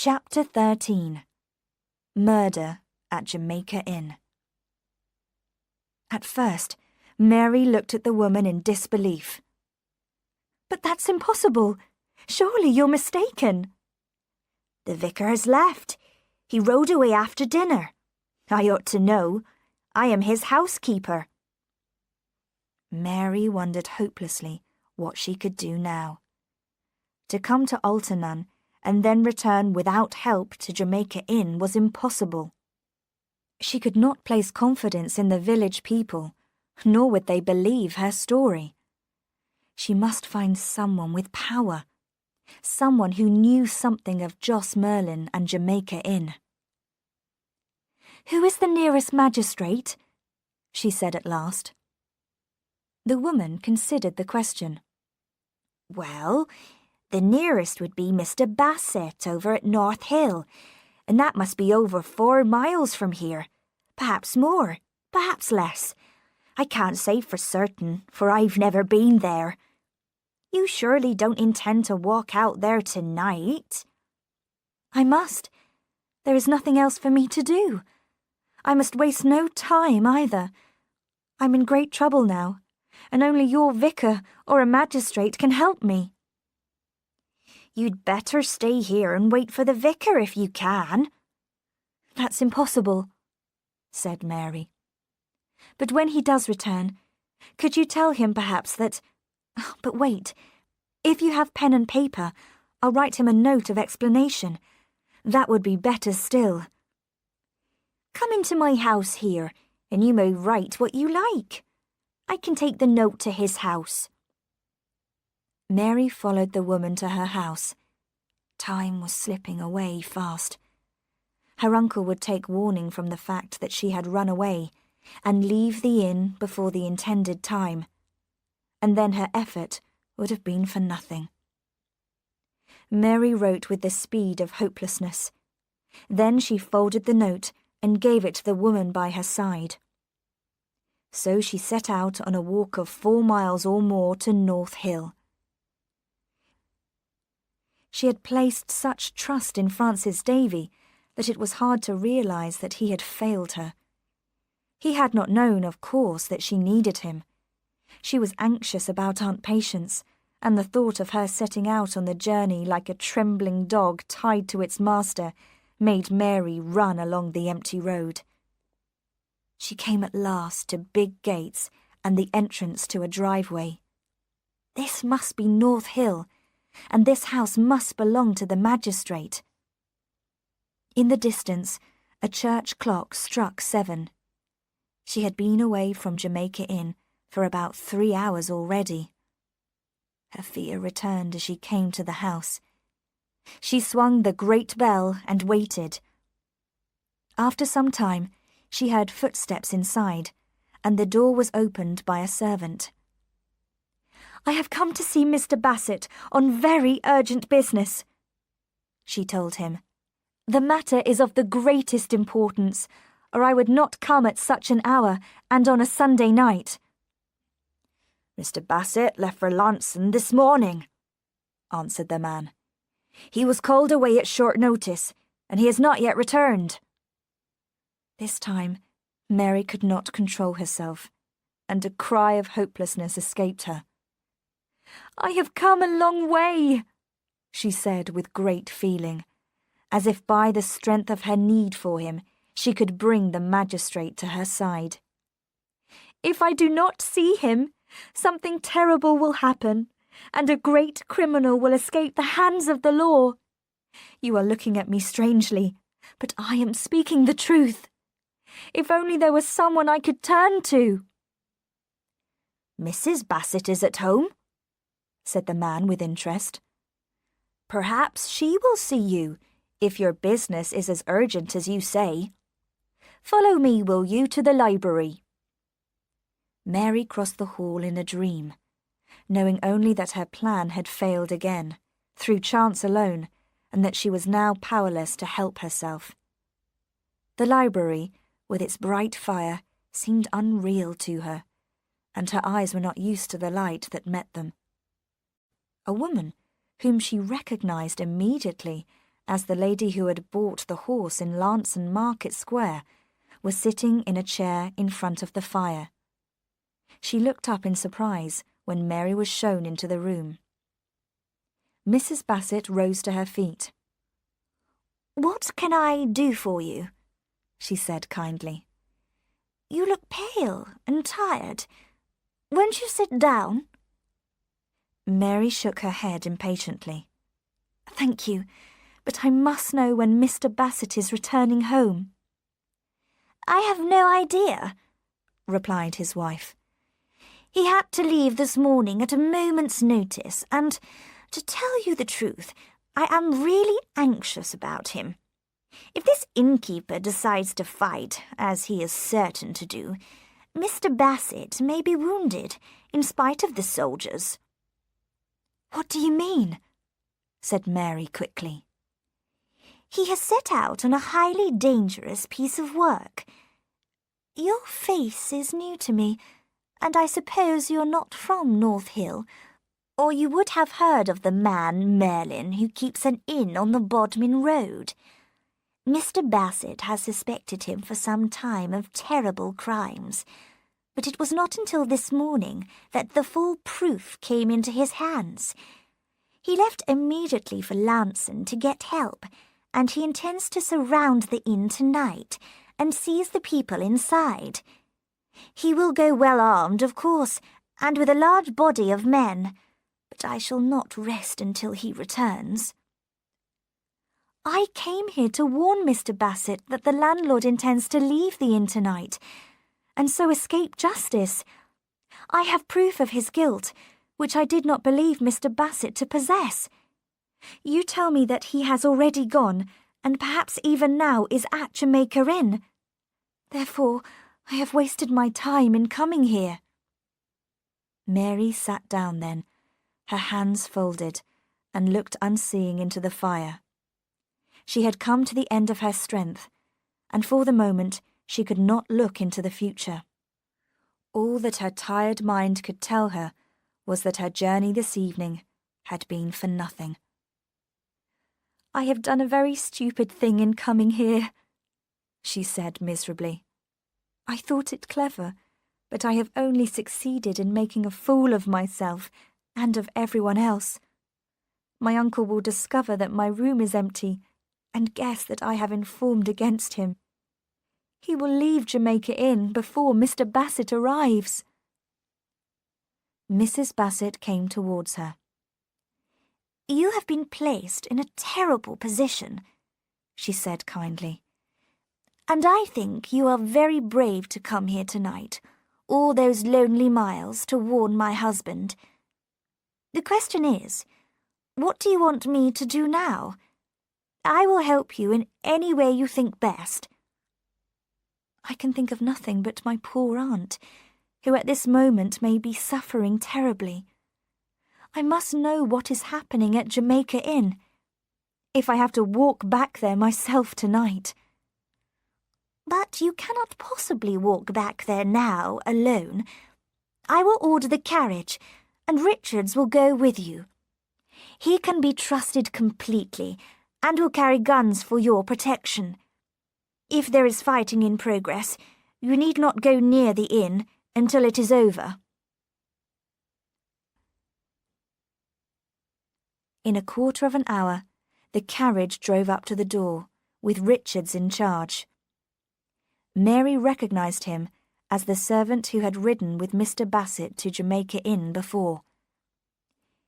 Chapter 13. Murder at Jamaica Inn. At first, Mary looked at the woman in disbelief. "But that's impossible. Surely you're mistaken." "The vicar has left. He rode away after dinner. I ought to know. I am his housekeeper." Mary wondered hopelessly what she could do now. To come to Alternun and then return without help to Jamaica Inn was impossible. She could not place confidence in the village people, nor would they believe her story. She must find someone with power, someone who knew something of Jos Merlin and Jamaica Inn. "Who is the nearest magistrate?" she said at last. The woman considered the question. "Well, the nearest would be Mr. Bassett over at North Hill, and that must be over 4 miles from here. Perhaps more, perhaps less. I can't say for certain, for I've never been there. You surely don't intend to walk out there tonight?" "I must. There is nothing else for me to do. I must waste no time either. I'm in great trouble now, and only your vicar or a magistrate can help me." "You'd better stay here and wait for the vicar if you can." "That's impossible," said Mary. "But when he does return, could you tell him perhaps that... But wait, if you have pen and paper, I'll write him a note of explanation. That would be better still." "Come into my house here, and you may write what you like. I can take the note to his house." Mary followed the woman to her house. Time was slipping away fast. Her uncle would take warning from the fact that she had run away and leave the inn before the intended time, and then her effort would have been for nothing. Mary wrote with the speed of hopelessness. Then she folded the note and gave it to the woman by her side. So she set out on a walk of 4 miles or more to North Hill. She had placed such trust in Francis Davy that it was hard to realize that he had failed her. He had not known, of course, that she needed him. She was anxious about Aunt Patience, and the thought of her setting out on the journey like a trembling dog tied to its master made Mary run along the empty road. She came at last to big gates and the entrance to a driveway. This must be North Hill, and this house must belong to the magistrate. In the distance, a church clock struck 7. She had been away from Jamaica Inn for about 3 hours already. Her fear returned as she came to the house. She swung the great bell and waited. After some time, she heard footsteps inside, and the door was opened by a servant. "I have come to see Mr. Bassett on very urgent business," she told him. "The matter is of the greatest importance, or I would not come at such an hour and on a Sunday night." "Mr. Bassett left for Launceston this morning," answered the man. "He was called away at short notice, and he has not yet returned." This time, Mary could not control herself, and a cry of hopelessness escaped her. "I have come a long way," she said with great feeling, as if by the strength of her need for him she could bring the magistrate to her side. "If I do not see him, something terrible will happen, and a great criminal will escape the hands of the law. You are looking at me strangely, but I am speaking the truth. If only there was someone I could turn to." "Mrs. Bassett is at home," said the man with interest. "Perhaps she will see you, if your business is as urgent as you say. Follow me, will you, to the library." Mary crossed the hall in a dream, knowing only that her plan had failed again, through chance alone, and that she was now powerless to help herself. The library, with its bright fire, seemed unreal to her, and her eyes were not used to the light that met them. A woman, whom she recognized immediately as the lady who had bought the horse in Lanson Market Square was sitting in a chair in front of the fire. She looked up in surprise when Mary was shown into the room. Mrs. Bassett rose to her feet. "What can I do for you?" she said kindly. "You look pale and tired. Won't you sit down?" Mary shook her head impatiently. "Thank you, but I must know when Mr. Bassett is returning home." "I have no idea," replied his wife. "He had to leave this morning at a moment's notice, and, to tell you the truth, I am really anxious about him. If this innkeeper decides to fight, as he is certain to do, Mr. Bassett may be wounded, in spite of the soldiers." "What do you mean?" said Mary quickly. "He has set out on a highly dangerous piece of work. Your face is new to me, and I suppose you're not from North Hill, or you would have heard of the man Merlin who keeps an inn on the Bodmin Road. Mr. Bassett has suspected him for some time of terrible crimes, but it was not until this morning that the full proof came into his hands. He left immediately for Lanson to get help, and he intends to surround the inn tonight and seize the people inside. He will go well armed, of course, and with a large body of men, but I shall not rest until he returns." "I came here to warn Mr. Bassett that the landlord intends to leave the inn tonight, and so escape justice. I have proof of his guilt, which I did not believe Mr. Bassett to possess. You tell me that he has already gone, and perhaps even now is at Jamaica Inn. Therefore, I have wasted my time in coming here." Mary sat down then, her hands folded, and looked unseeing into the fire. She had come to the end of her strength, and for the moment she could not look into the future. All that her tired mind could tell her was that her journey this evening had been for nothing. "I have done a very stupid thing in coming here," she said miserably. "I thought it clever, but I have only succeeded in making a fool of myself and of everyone else. My uncle will discover that my room is empty and guess that I have informed against him. He will leave Jamaica Inn before Mr. Bassett arrives." Mrs. Bassett came towards her. "You have been placed in a terrible position," she said kindly. "And I think you are very brave to come here tonight, all those lonely miles to warn my husband. The question is, what do you want me to do now? I will help you in any way you think best." "I can think of nothing but my poor aunt, who at this moment may be suffering terribly. I must know what is happening at Jamaica Inn, if I have to walk back there myself tonight." "But you cannot possibly walk back there now alone. I will order the carriage, and Richards will go with you. He can be trusted completely, and will carry guns for your protection. If there is fighting in progress, you need not go near the inn until it is over." In a quarter of an hour, the carriage drove up to the door, with Richards in charge. Mary recognized him as the servant who had ridden with Mr. Bassett to Jamaica Inn before.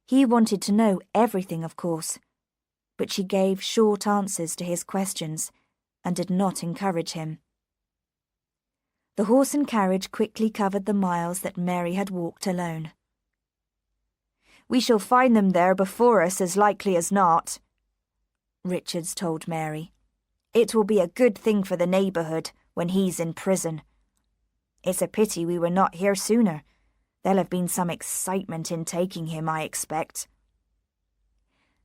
He wanted to know everything, of course, but she gave short answers to his questions and did not encourage him. The horse and carriage quickly covered the miles that Mary had walked alone. "We shall find them there before us as likely as not," Richards told Mary. "It will be a good thing for the neighbourhood when he's in prison. It's a pity we were not here sooner. There'll have been some excitement in taking him, I expect."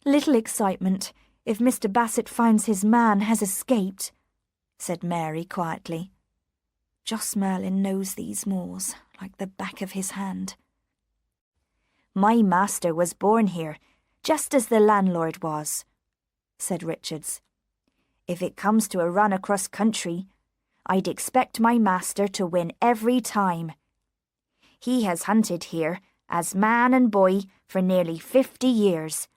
"Little excitement if Mr. Bassett finds his man has escaped," said Mary quietly. "Jos Merlin knows these moors like the back of his hand." "My master was born here, just as the landlord was," said Richards. "If it comes to a run across country, I'd expect my master to win every time. He has hunted here, as man and boy, for nearly 50 years.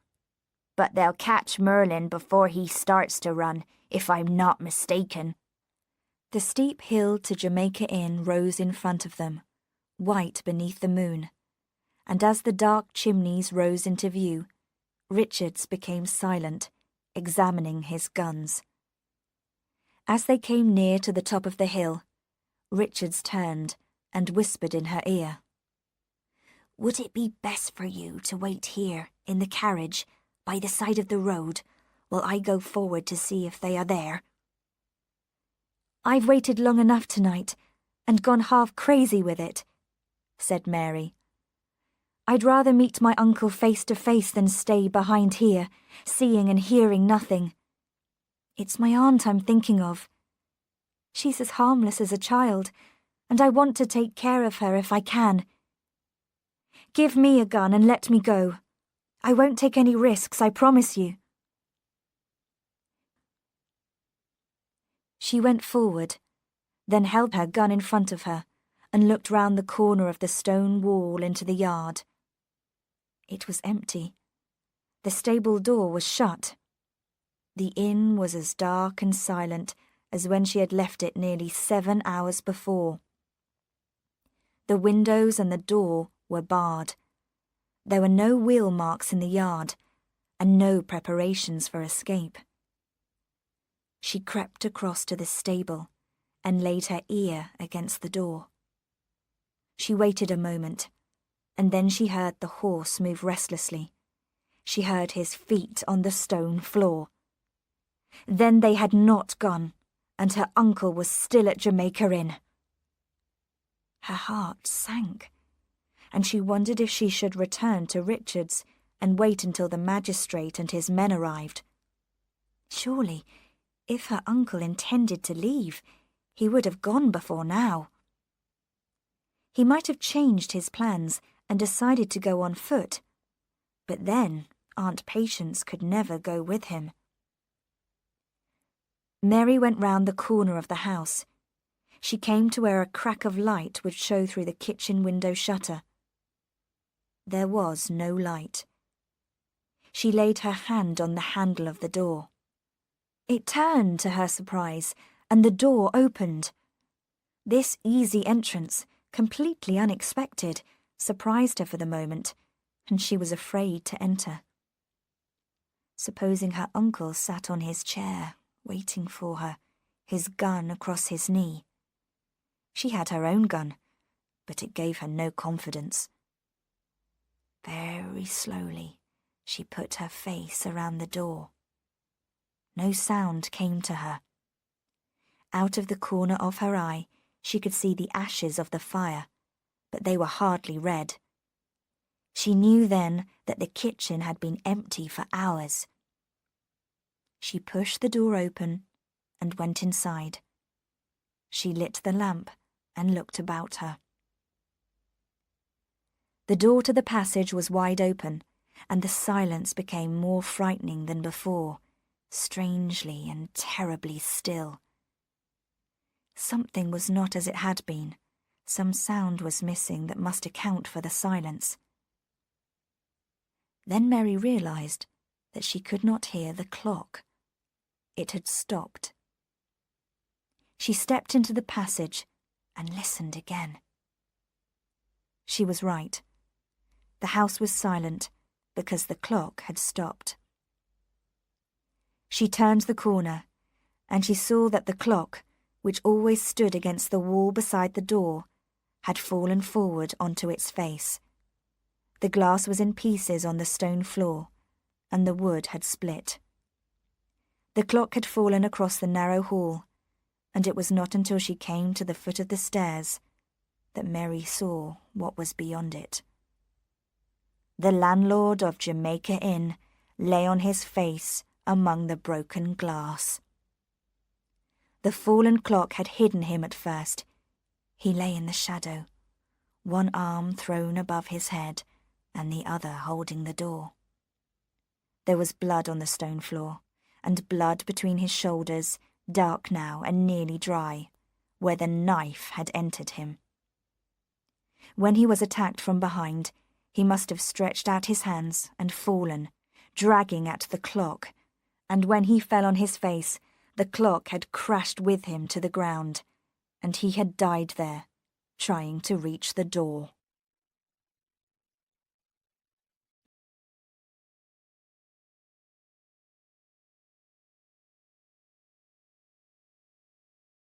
But they'll catch Merlin before he starts to run, if I'm not mistaken." The steep hill to Jamaica Inn rose in front of them, white beneath the moon, and as the dark chimneys rose into view, Richards became silent, examining his guns. As they came near to the top of the hill, Richards turned and whispered in her ear. "Would it be best for you to wait here, in the carriage, by the side of the road, while I go forward to see if they are there?" "I've waited long enough tonight, and gone half crazy with it," said Mary. "I'd rather meet my uncle face to face than stay behind here, seeing and hearing nothing. It's my aunt I'm thinking of. She's as harmless as a child, and I want to take care of her if I can. Give me a gun and let me go. I won't take any risks, I promise you." She went forward, then held her gun in front of her and looked round the corner of the stone wall into the yard. It was empty. The stable door was shut. The inn was as dark and silent as when she had left it nearly 7 hours before. The windows and the door were barred. There were no wheel marks in the yard, and no preparations for escape. She crept across to the stable and laid her ear against the door. She waited a moment, and then she heard the horse move restlessly. She heard his feet on the stone floor. Then they had not gone, and her uncle was still at Jamaica Inn. Her heart sank, and she wondered if she should return to Richards and wait until the magistrate and his men arrived. Surely, if her uncle intended to leave, he would have gone before now. He might have changed his plans and decided to go on foot, but then Aunt Patience could never go with him. Mary went round the corner of the house. She came to where a crack of light would show through the kitchen window shutter. There was no light. She laid her hand on the handle of the door. It turned to her surprise, and the door opened. This easy entrance, completely unexpected, surprised her for the moment, and she was afraid to enter. Supposing her uncle sat on his chair, waiting for her, his gun across his knee. She had her own gun, but it gave her no confidence. Very slowly, she put her face around the door. No sound came to her. Out of the corner of her eye, she could see the ashes of the fire, but they were hardly red. She knew then that the kitchen had been empty for hours. She pushed the door open and went inside. She lit the lamp and looked about her. The door to the passage was wide open, and the silence became more frightening than before, strangely and terribly still. Something was not as it had been. Some sound was missing that must account for the silence. Then Mary realized that she could not hear the clock. It had stopped. She stepped into the passage and listened again. She was right. The house was silent because the clock had stopped. She turned the corner, and she saw that the clock, which always stood against the wall beside the door, had fallen forward onto its face. The glass was in pieces on the stone floor, and the wood had split. The clock had fallen across the narrow hall, and it was not until she came to the foot of the stairs that Mary saw what was beyond it. The landlord of Jamaica Inn lay on his face among the broken glass. The fallen clock had hidden him at first. He lay in the shadow, one arm thrown above his head and the other holding the door. There was blood on the stone floor, and blood between his shoulders, dark now and nearly dry, where the knife had entered him. When he was attacked from behind, he must have stretched out his hands and fallen, dragging at the clock, and when he fell on his face, the clock had crashed with him to the ground, and he had died there, trying to reach the door.